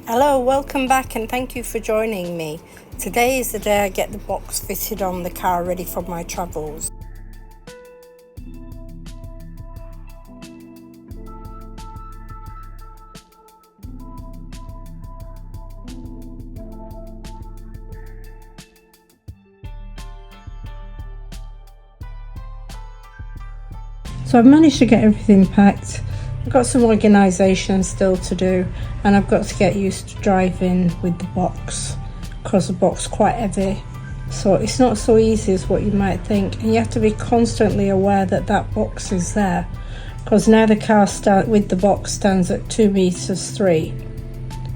Hello, welcome back and thank you for joining me. Today is the day I get the box fitted on the car ready for my travels. So I've managed to get everything packed. I've got some organisation still to do, and I've got to get used to driving with the box because the box is quite heavy. So it's not so easy as what you might think, and you have to be constantly aware that that box is there, because now the car with the box stands at 2 meters 3,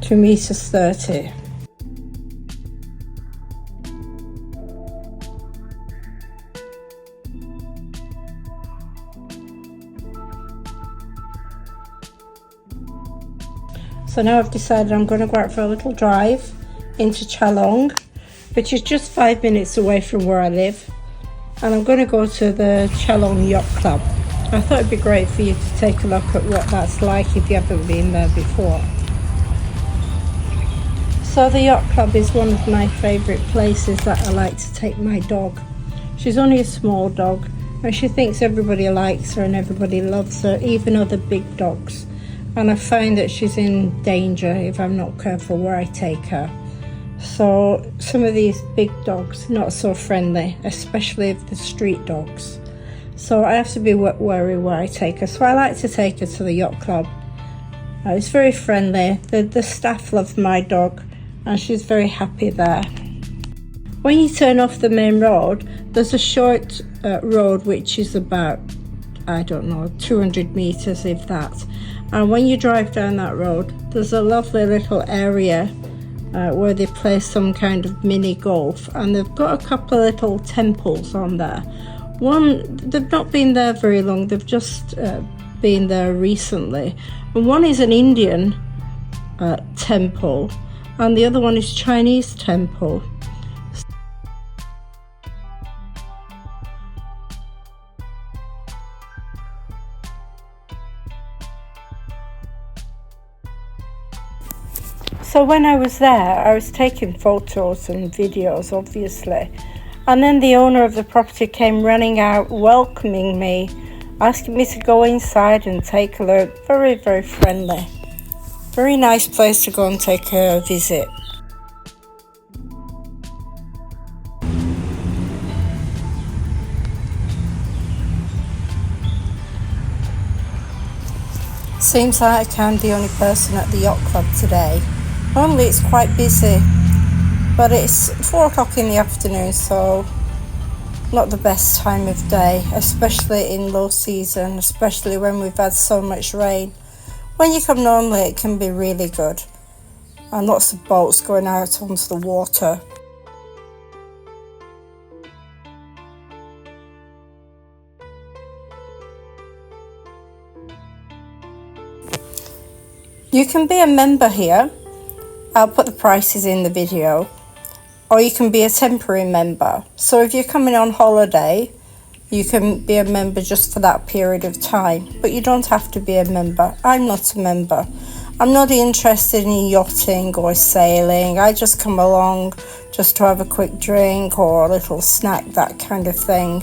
2 meters 30. So now I've decided I'm going to go out for a little drive into Chalong, which is just 5 minutes away from where I live. And I'm going to go to the Chalong Yacht Club. I thought it'd be great for you to take a look at what that's like if you haven't been there before. So the Yacht Club is one of my favourite places that I like to take my dog. She's only a small dog and she thinks everybody likes her and everybody loves her, even other big dogs. And I find that she's in danger if I'm not careful where I take her. So some of these big dogs, not so friendly, especially if the street dogs. So I have to be wary where I take her. So I like to take her to the yacht club. It's very friendly. The staff love my dog and she's very happy there. When you turn off the main road, there's a short road which is about, 200 meters if that. And when you drive down that road, there's a lovely little area where they play some kind of mini golf, and they've got a couple of little temples on there. One, they've not been there very long, they've just been there recently. And one is an Indian temple, and the other one is Chinese temple. So when I was there, I was taking photos and videos, obviously. And then the owner of the property came running out, welcoming me, asking me to go inside and take a look. Very, very friendly. Very nice place to go and take a visit. Seems like I'm the only person at the yacht club today. Normally it's quite busy, but it's 4 o'clock in the afternoon, so not the best time of day, especially in low season, especially when we've had so much rain. When you come normally it can be really good, and lots of boats going out onto the water. You can be a member here. I'll put the prices in the video, or you can be a temporary member. So if you're coming on holiday, you can be a member just for that period of time, but you don't have to be a member. I'm not a member. I'm not interested in yachting or sailing. I just come along just to have a quick drink or a little snack, that kind of thing.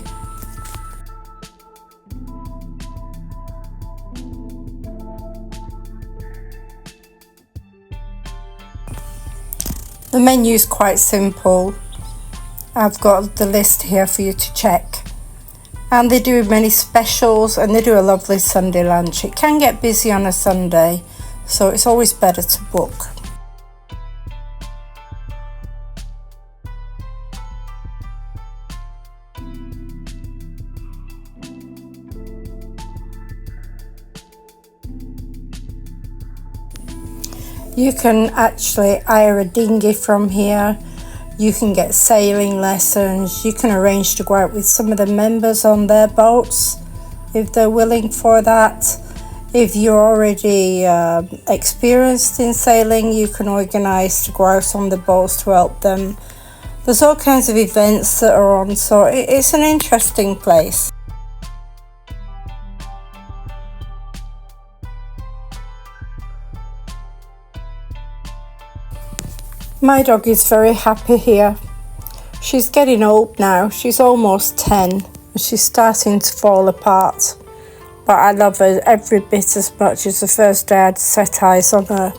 The menu is quite simple. I've got the list here for you to check. And they do many specials and they do a lovely Sunday lunch. It can get busy on a Sunday, so it's always better to book. You can actually hire a dinghy from here. You can get sailing lessons. You can arrange to go out with some of the members on their boats if they're willing for that. If you're already experienced in sailing, you can organise to go out on the boats to help them. There's all kinds of events that are on, so it's an interesting place. My dog is very happy here. She's getting old now. She's almost 10 and she's starting to fall apart. But I love her every bit as much as the first day I'd set eyes on her.